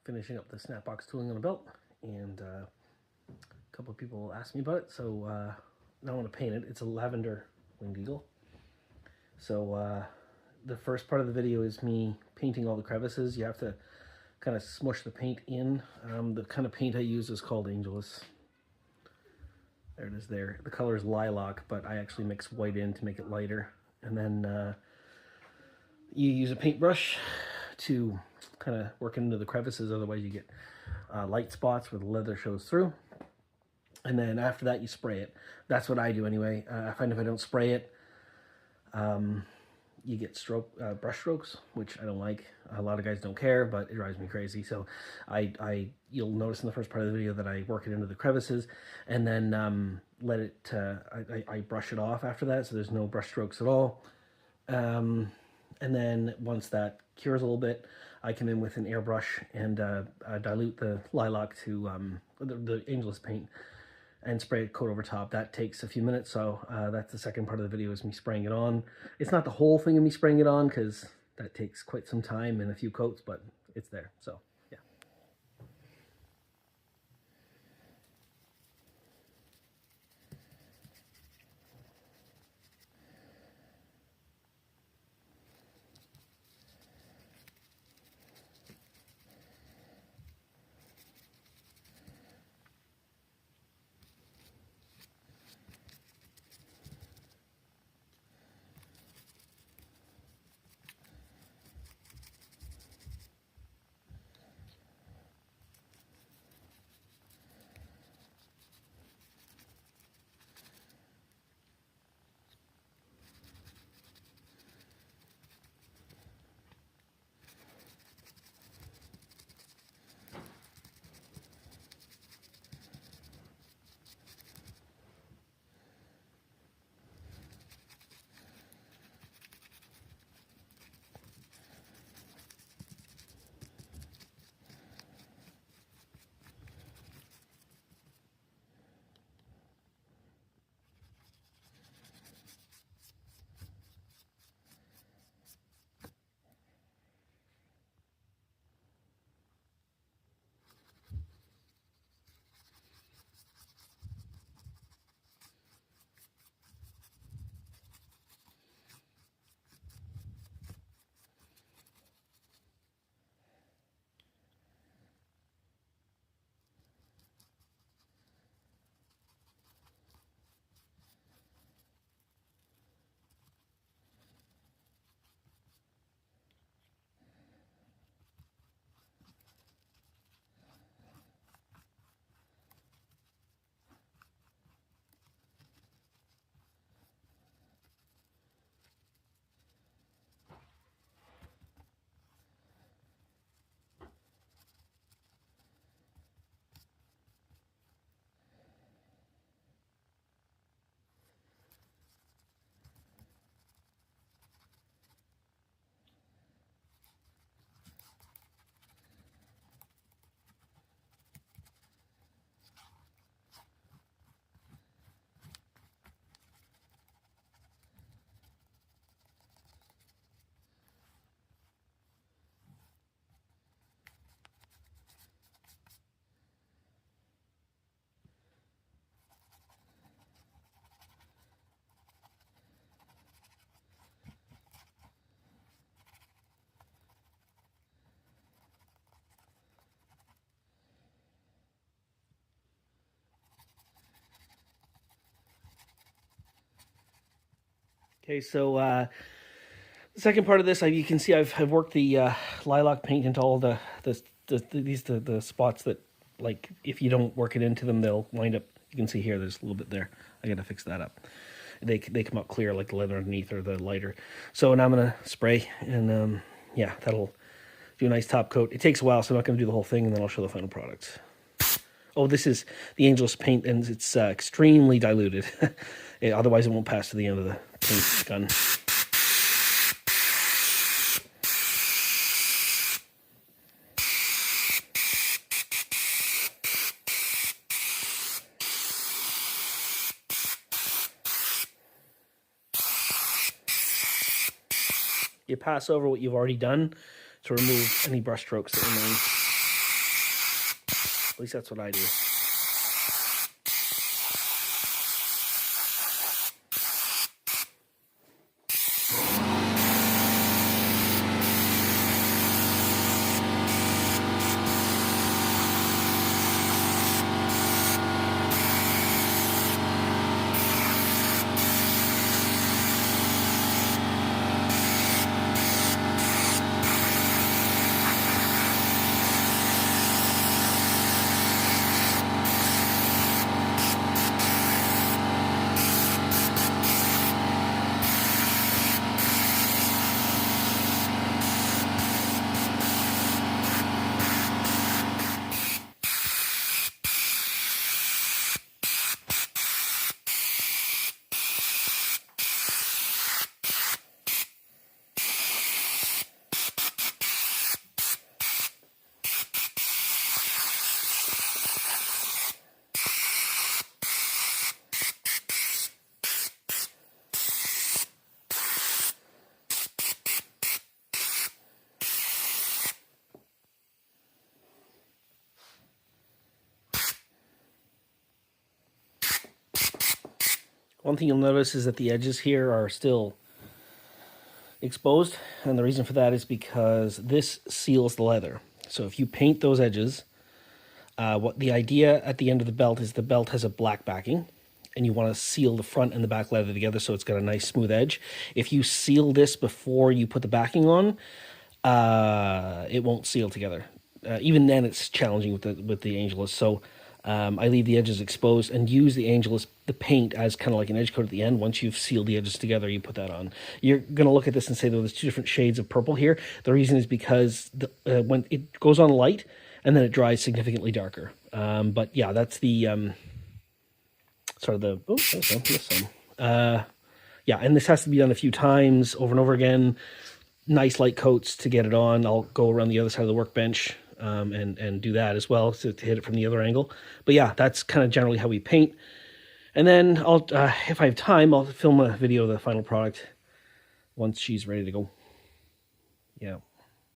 finishing up the snapbox tooling on the belt, and a couple of people asked me about it, so now I want to paint it. It's a lavender winged eagle. So the first part of the video is me painting all the crevices. You have to kind of smush the paint in. The kind of paint I use is called Angelus. There it is there. The color is lilac, but I actually mix white in to make it lighter. And then you use a paintbrush to kind of work into the crevices, otherwise you get light spots where the leather shows through. And then after that you spray it. That's what I do anyway. I find if I don't spray it, you get brush strokes, which I don't like. A lot of guys don't care, but it drives me crazy. So you'll notice in the first part of the video that I work it into the crevices, and then let it, I brush it off after that, so there's no brush strokes at all. And then once that cures a little bit, I come in with an airbrush and dilute the lilac to the Angelus paint and spray a coat over top. That takes a few minutes, so that's the second part of the video, is me spraying it on. It's not the whole thing of me spraying it on, because that takes quite some time and a few coats, but it's there, so yeah. Okay, so the second part of this, you can see I've worked the lilac paint into all the spots that, like, if you don't work it into them, they'll wind up. You can see here, there's a little bit there. I got to fix that up. They come out clear, like the leather underneath or the lighter. So now I'm gonna spray, and yeah, that'll do a nice top coat. It takes a while, so I'm not gonna do the whole thing, and then I'll show the final product. Oh, this is the Angelus paint, and it's extremely diluted. Otherwise, it won't pass to the end of the paint gun. You pass over what you've already done to remove any brush strokes that remain. At least that's what I do. One thing you'll notice is that the edges here are still exposed, and the reason for that is because this seals the leather. So if you paint those edges, what the idea at the end of the belt is the belt has a black backing, and you want to seal the front and the back leather together so it's got a nice smooth edge. If you seal this before you put the backing on, it won't seal together. Even then, it's challenging with the Angelus. So I leave the edges exposed and use the Angelus, the paint, as kind of like an edge coat at the end. Once you've sealed the edges together, you put that on. You're going to look at this and say, there's two different shades of purple here. The reason is because when it goes on light, and then it dries significantly darker. But yeah, that's the sort of the, oh, there's some. Yeah, and this has to be done a few times over and over again. Nice light coats to get it on. I'll go around the other side of the workbench and do that as well to hit it from the other angle. But yeah, that's kind of generally how we paint. And then I'll, if I have time, I'll film a video of the final product once she's ready to go. Yeah.